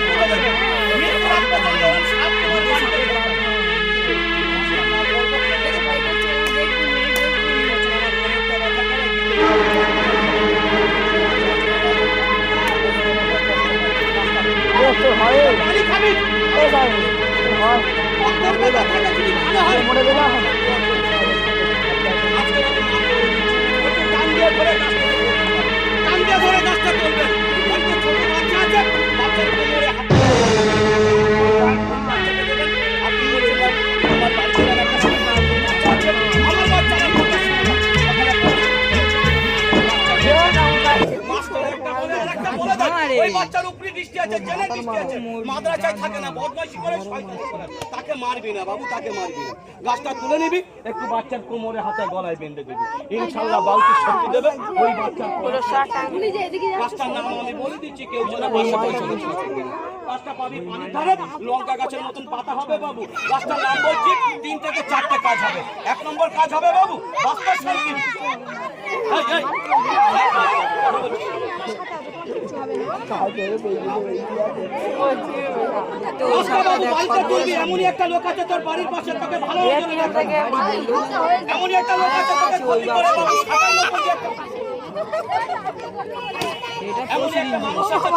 তুলে দেবে মৃত্যু রাত পর্যন্ত ওম সাপ তোমার বাড়িতে পানি খাবি মরে গেলাম কান দিয়ে ধরে গাছটা তুলবেন ছোট বাচ্চা আছে বাচ্চার কোমরে হাত আপনি বলছিলেন আমার বাচ্চারা আমার বাচ্চারা ওই বাচ্চার উপরে দৃষ্টি আছে জেলে দৃষ্টি আছে মাদ্রাসায় থাকে না বদমাইশি করে শয়তানি করে তাকে মারবি না বাবু তাকে মারবি না গাছটা তুলে নিবি একটু বাচ্চার কোমরে হাতে গলায় বেঁধে দিবি ইনশাআল্লাহ বালতি শক্তি দেবে ওই বাচ্চার গাছটার নাম আমি বলে দিচ্ছি কেউ যেন গাছটা পাবি পানির ধারে লঙ্কা গাছের মতন পাতা হবে বাবু গাছটার নাম বলছি 3 থেকে 4টে কাজ হবে 1 নম্বর কাজ হবে বাবু বাস্তব সঙ্গীত এমনই একটা লোক আছে তোর বাড়ির পাশে তোকে ভালো এমনই একটা লোক আছে তোকে ক্ষতি করে এমনই একটা মানুষ আছে